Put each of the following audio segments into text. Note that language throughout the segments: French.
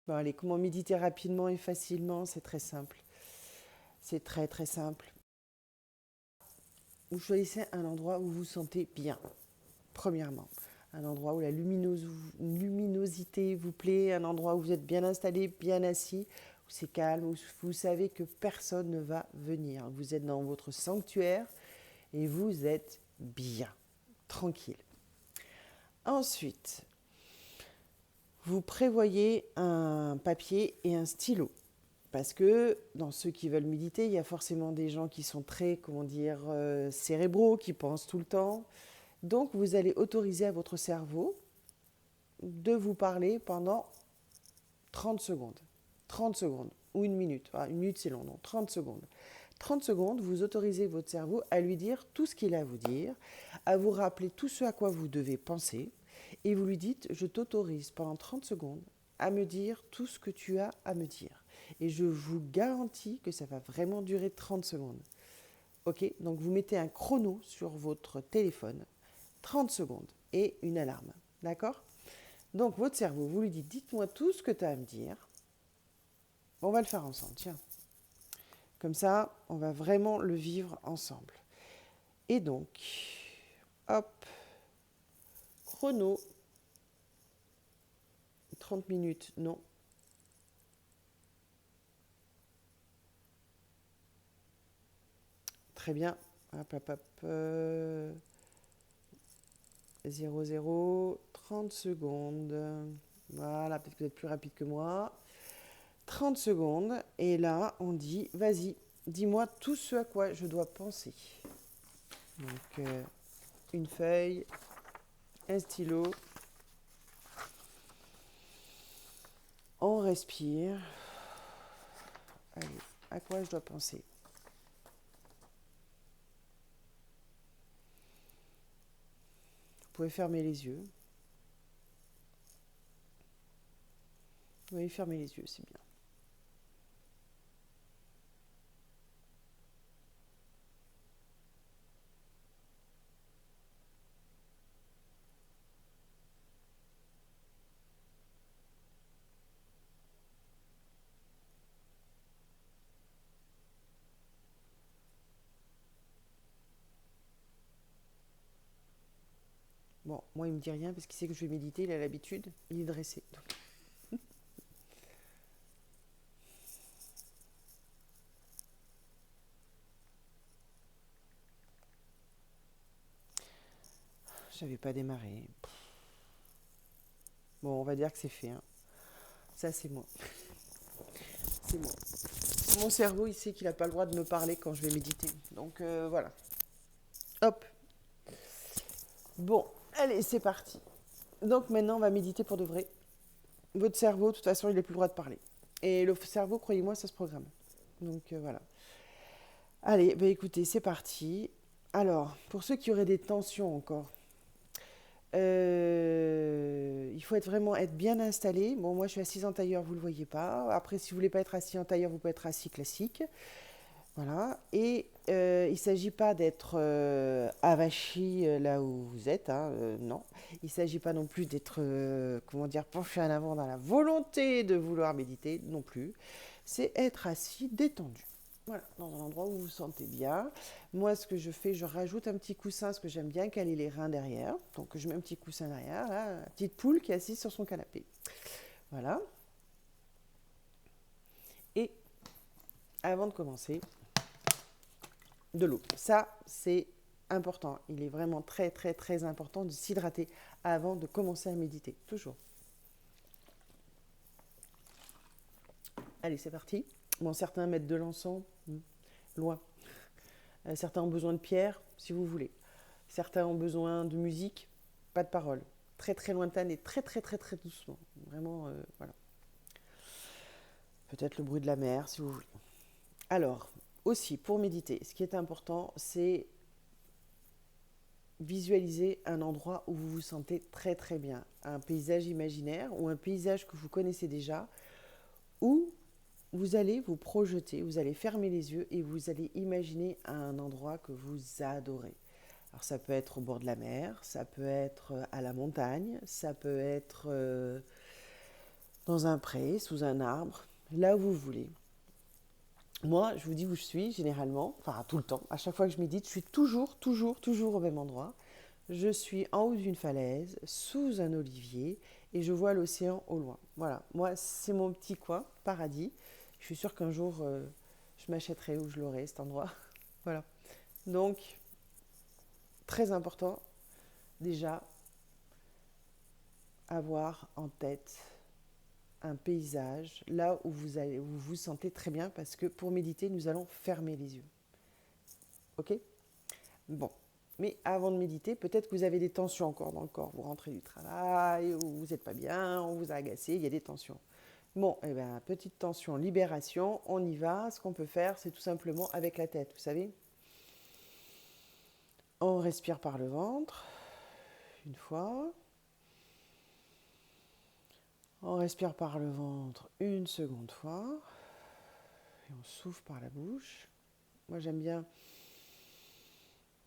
Bon, allez, comment méditer rapidement et facilement? C'est très simple. C'est très très simple. Vous choisissez un endroit où vous vous sentez bien, premièrement. Un endroit où la luminosité vous plaît, un endroit où vous êtes bien installé, bien assis, où c'est calme, où vous savez que personne ne va venir. Vous êtes dans votre sanctuaire et vous êtes bien, tranquille. Ensuite, vous prévoyez un papier et un stylo. Parce que dans ceux qui veulent méditer, il y a forcément des gens qui sont très, cérébraux, qui pensent tout le temps. Donc, vous allez autoriser à votre cerveau de vous parler pendant 30 secondes. 30 secondes ou une minute. Ah, une minute, c'est long, non, 30 secondes. 30 secondes, vous autorisez votre cerveau à lui dire tout ce qu'il a à vous dire, à vous rappeler tout ce à quoi vous devez penser, et vous lui dites, je t'autorise pendant 30 secondes à me dire tout ce que tu as à me dire. Et je vous garantis que ça va vraiment durer 30 secondes. Ok, donc vous mettez un chrono sur votre téléphone, 30 secondes, et une alarme. D'accord? Donc votre cerveau, vous lui dites, dites-moi tout ce que tu as à me dire. On va le faire ensemble, tiens. Comme ça, on va vraiment le vivre ensemble. Et donc, hop, chrono, 30 minutes, non. Très bien. Hop, hop, hop. 0, 0, 30 secondes. Voilà, peut-être que vous êtes plus rapide que moi. 30 secondes. Et là, on dit, vas-y, dis-moi tout ce à quoi je dois penser. Donc, une feuille, un stylo. On respire. Allez, à quoi je dois penser? Vous pouvez fermer les yeux. Oui, fermez les yeux, c'est bien. Bon, moi, il me dit rien parce qu'il sait que je vais méditer, il a l'habitude, il est dressé. Donc, j'avais pas démarré. Bon, on va dire que c'est fait, hein. Ça, c'est moi. C'est moi. Mon cerveau, il sait qu'il n'a pas le droit de me parler quand je vais méditer. Donc, voilà. Hop. Bon, allez, c'est parti. Donc, maintenant, on va méditer pour de vrai. Votre cerveau, de toute façon, il n'a plus le droit de parler. Et le cerveau, croyez-moi, ça se programme. Donc, voilà. Allez, bah écoutez, c'est parti. Alors, pour ceux qui auraient des tensions encore, il faut être bien installé. Bon, moi, je suis assise en tailleur, vous ne le voyez pas. Après, si vous ne voulez pas être assis en tailleur, vous pouvez être assis classique. Voilà. Et il ne s'agit pas d'être avachi là où vous êtes, hein, non. Il ne s'agit pas non plus d'être, penché en avant dans la volonté de vouloir méditer, non plus. C'est être assis, détendu. Voilà, dans un endroit où vous vous sentez bien. Moi, ce que je fais, je rajoute un petit coussin, parce que j'aime bien caler les reins derrière. Donc, je mets un petit coussin derrière, là, une petite poule qui est assise sur son canapé. Voilà. Et avant de commencer, de l'eau. Ça, c'est important. Il est vraiment très, très, très important de s'hydrater avant de commencer à méditer. Toujours. Allez, c'est parti. Bon, certains mettent de l'encens, loin. Certains ont besoin de pierre, si vous voulez. Certains ont besoin de musique, pas de parole. Très, très lointaine et très, très, très, très doucement. Vraiment, voilà. Peut-être le bruit de la mer, si vous voulez. Alors, aussi, pour méditer, ce qui est important, c'est visualiser un endroit où vous vous sentez très très bien. Un paysage imaginaire ou un paysage que vous connaissez déjà, où vous allez vous projeter, vous allez fermer les yeux et vous allez imaginer un endroit que vous adorez. Alors ça peut être au bord de la mer, ça peut être à la montagne, ça peut être dans un pré, sous un arbre, là où vous voulez. Moi, je vous dis où je suis généralement, enfin tout le temps. À chaque fois que je médite, je suis toujours au même endroit. Je suis en haut d'une falaise, sous un olivier, et je vois l'océan au loin. Voilà, moi, c'est mon petit coin, paradis. Je suis sûre qu'un jour, je m'achèterai ou je l'aurai, cet endroit. Voilà. Donc, très important, déjà, avoir en tête un paysage, là où vous vous sentez très bien, parce que pour méditer, nous allons fermer les yeux. Ok ? Bon. Mais avant de méditer, peut-être que vous avez des tensions encore dans le corps. Vous rentrez du travail, ou vous n'êtes pas bien, on vous a agacé, il y a des tensions. Bon, eh bien, petite tension, libération, on y va. Ce qu'on peut faire, c'est tout simplement avec la tête, vous savez. On respire par le ventre, une fois. On respire par le ventre une seconde fois. Et on souffle par la bouche. Moi, j'aime bien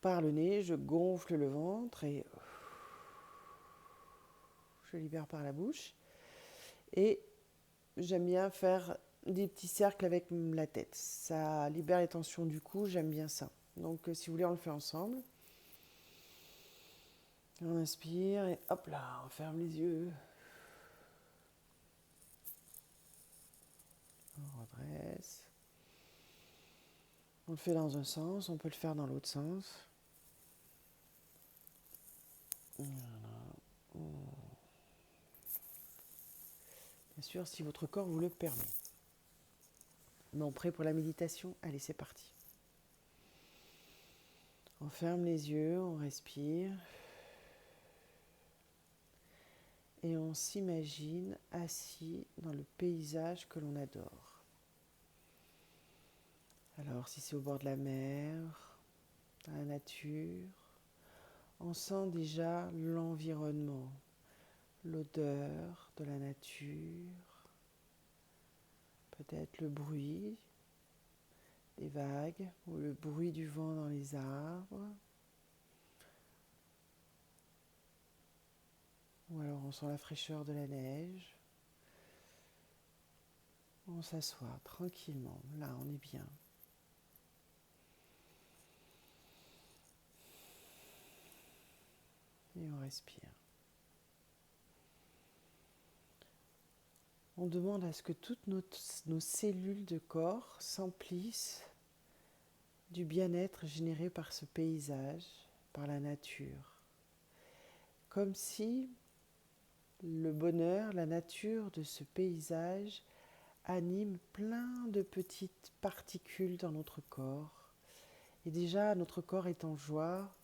par le nez, je gonfle le ventre et je libère par la bouche. Et j'aime bien faire des petits cercles avec la tête. Ça libère les tensions du cou, j'aime bien ça. Donc, si vous voulez, on le fait ensemble. On inspire et hop là, on ferme les yeux. On redresse. On le fait dans un sens, on peut le faire dans l'autre sens. Voilà. Bien sûr, si votre corps vous le permet. Bon, prêt pour la méditation? Allez, c'est parti. On ferme les yeux, on respire. Et on s'imagine assis dans le paysage que l'on adore. Alors, si c'est au bord de la mer, dans la nature, on sent déjà l'environnement, l'odeur de la nature, peut-être le bruit des vagues ou le bruit du vent dans les arbres. Ou alors on sent la fraîcheur de la neige. On s'assoit tranquillement. Là, on est bien. Et on respire. On demande à ce que toutes nos cellules de corps s'emplissent du bien-être généré par ce paysage, par la nature. Comme si le bonheur, la nature de ce paysage anime plein de petites particules dans notre corps. Et déjà, notre corps est en joie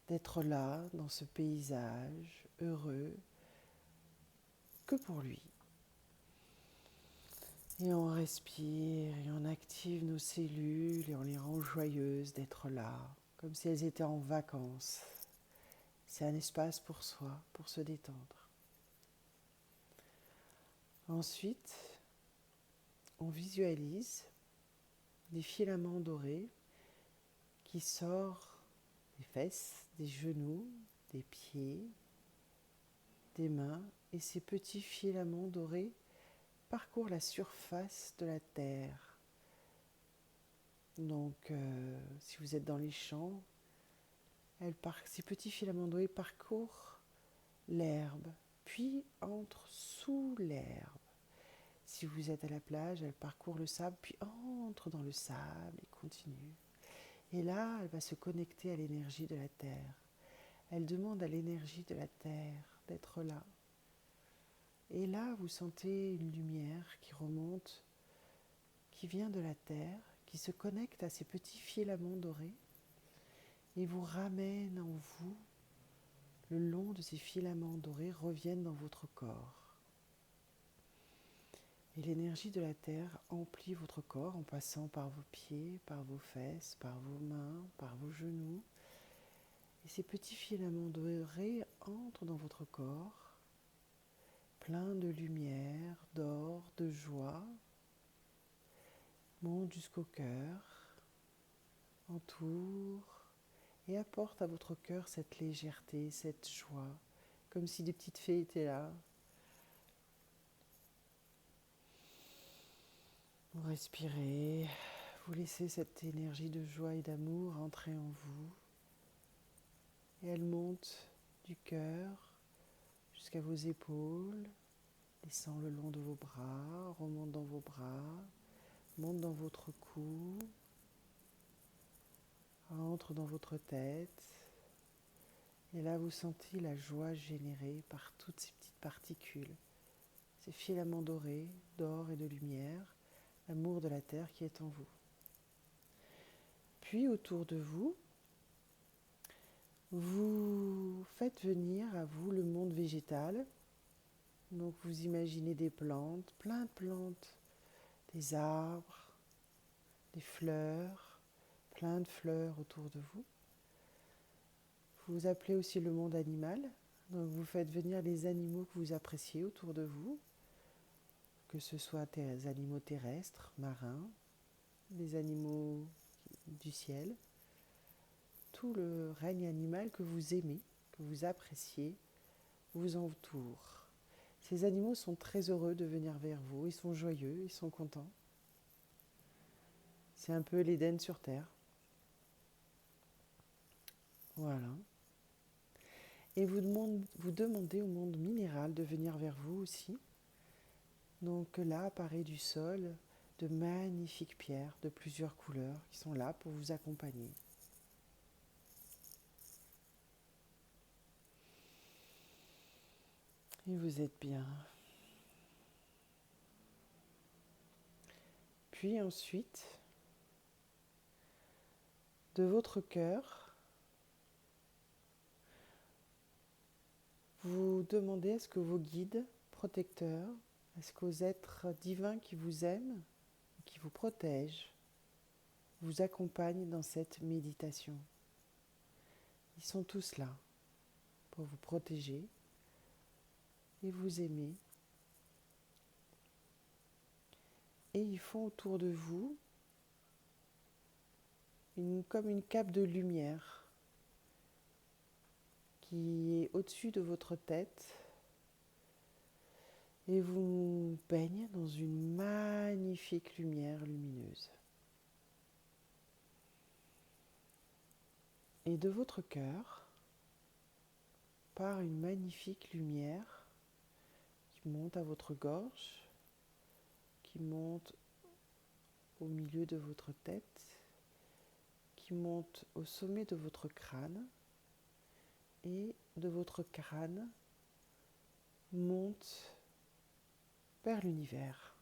d'être là, dans ce paysage, heureux, que pour lui. Et on respire et on active nos cellules et on les rend joyeuses d'être là, comme si elles étaient en vacances. C'est un espace pour soi, pour se détendre. Ensuite, on visualise des filaments dorés qui sortent des fesses, des genoux, des pieds, des mains. Et ces petits filaments dorés parcourent la surface de la terre. Donc, si vous êtes dans les champs, ces petits filaments dorés parcourent l'herbe, puis entrent sous l'herbe. Si vous êtes à la plage, elle parcourt le sable, puis entre dans le sable et continue. Et là, elle va se connecter à l'énergie de la terre. Elle demande à l'énergie de la terre d'être là. Et là, vous sentez une lumière qui remonte, qui vient de la terre, qui se connecte à ces petits filaments dorés et vous ramène en vous. Le long de ces filaments dorés reviennent dans votre corps. Et l'énergie de la terre emplit votre corps en passant par vos pieds, par vos fesses, par vos mains, par vos genoux. Et ces petits filaments dorés entrent dans votre corps, pleins de lumière, d'or, de joie, montent jusqu'au cœur, entourent et apportent à votre cœur cette légèreté, cette joie, comme si des petites fées étaient là, Vous respirez, vous laissez cette énergie de joie et d'amour entrer en vous et elle monte du cœur jusqu'à vos épaules, descend le long de vos bras, remonte dans vos bras, monte dans votre cou, entre dans votre tête. Et là, vous sentez la joie générée par toutes ces petites particules, ces filaments dorés, d'or et de lumière, l'amour de la terre qui est en vous. Puis autour de vous, vous faites venir à vous le monde végétal. Donc vous imaginez des plantes, plein de plantes, des arbres, des fleurs, plein de fleurs autour de vous. Vous appelez aussi le monde animal. Donc vous faites venir les animaux que vous appréciez autour de vous, que ce soit des animaux terrestres, marins, des animaux du ciel, tout le règne animal que vous aimez, que vous appréciez, vous entoure. Ces animaux sont très heureux de venir vers vous, ils sont joyeux, ils sont contents. C'est un peu l'Éden sur terre. Voilà. Et vous demandez au monde minéral de venir vers vous aussi. Donc là apparaît du sol de magnifiques pierres de plusieurs couleurs qui sont là pour vous accompagner. Et vous êtes bien. Puis ensuite, de votre cœur, vous demandez à ce que vos guides, protecteurs, à ce qu'aux êtres divins qui vous aiment, qui vous protègent, vous accompagnent dans cette méditation. Ils sont tous là pour vous protéger et vous aimer. Et ils font autour de vous comme une cape de lumière qui est au-dessus de votre tête et vous baigne dans une magnifique lumière lumineuse. Et de votre cœur part une magnifique lumière qui monte à votre gorge, qui monte au milieu de votre tête, qui monte au sommet de votre crâne, et de votre crâne monte vers l'univers.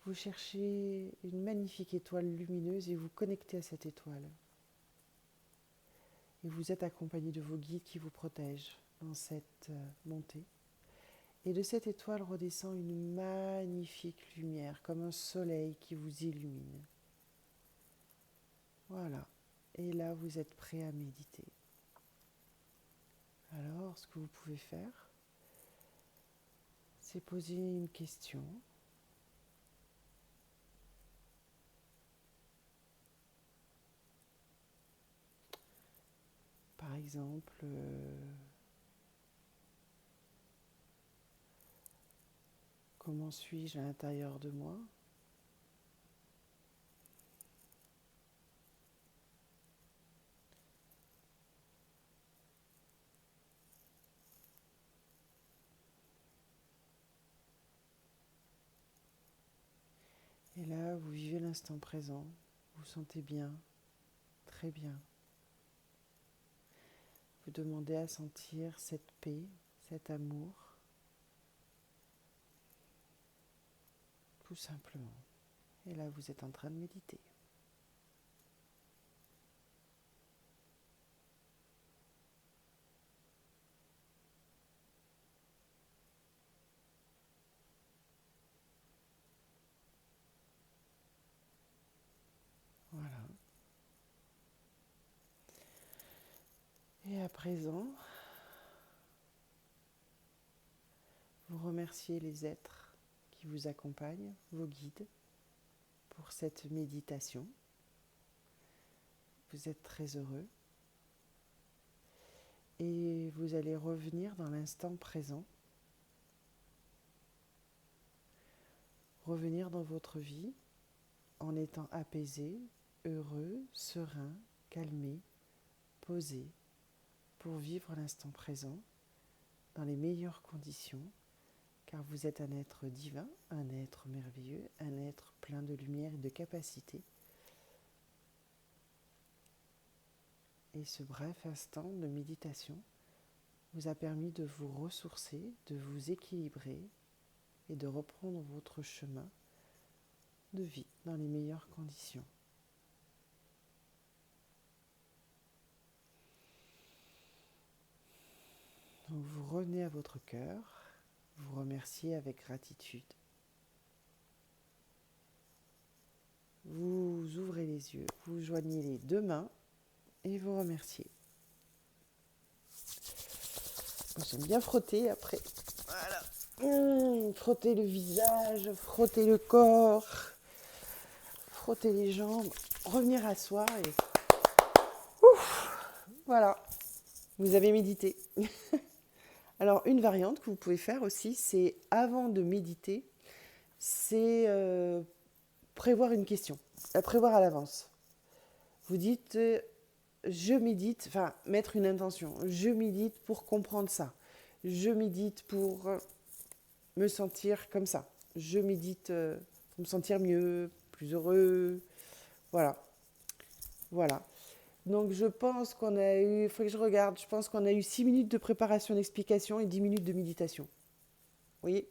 Vous cherchez une magnifique étoile lumineuse et vous connectez à cette étoile. Et vous êtes accompagné de vos guides qui vous protègent dans cette montée. Et de cette étoile redescend une magnifique lumière, comme un soleil qui vous illumine. Voilà. Et là, vous êtes prêt à méditer. Alors, ce que vous pouvez faire, c'est poser une question. Par exemple, comment suis-je à l'intérieur de moi ? Et là, vous vivez l'instant présent, vous vous sentez bien, très bien. Vous demandez à sentir cette paix, cet amour, tout simplement. Et là, vous êtes en train de méditer. Voilà. Et à présent, vous remerciez les êtres qui vous accompagnent, vos guides, pour cette méditation. Vous êtes très heureux. Et vous allez revenir dans l'instant présent. revenir dans votre vie en étant apaisé, heureux, serein, calmé, posé, pour vivre l'instant présent dans les meilleures conditions, car vous êtes un être divin, un être merveilleux, un être plein de lumière et de capacité. Et ce bref instant de méditation vous a permis de vous ressourcer, de vous équilibrer et de reprendre votre chemin de vie dans les meilleures conditions. Donc vous revenez à votre cœur, vous remerciez avec gratitude. Vous ouvrez les yeux, vous joignez les deux mains et vous remerciez. Moi, j'aime bien frotter après. Voilà. Frotter le visage, frotter le corps, frotter les jambes, revenir à soi et ouf, voilà, vous avez médité. Alors une variante que vous pouvez faire aussi, c'est avant de méditer, c'est prévoir une question, prévoir à l'avance. Vous dites je médite, enfin mettre une intention, je médite pour comprendre ça, je médite pour me sentir comme ça, je médite pour me sentir mieux, plus heureux, voilà. Donc je pense qu'on a eu, il faut que je regarde, je pense qu'on a eu 6 minutes de préparation d'explication et 10 minutes de méditation. Vous voyez ?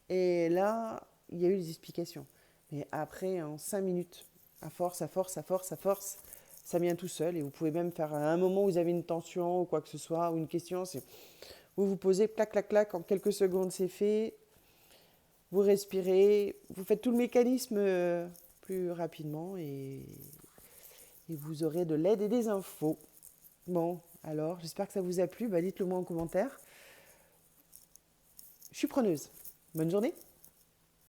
Et là, il y a eu les explications. Mais après, en 5 minutes, à force, ça vient tout seul. Et vous pouvez même faire à un moment où vous avez une tension ou quoi que ce soit, ou une question, c'est vous vous posez, clac, clac, clac, en quelques secondes c'est fait. Vous respirez, vous faites tout le mécanisme plus rapidement et vous aurez de l'aide et des infos. Bon, alors, j'espère que ça vous a plu. Dites-le moi en commentaire. Je suis preneuse. Bonne journée.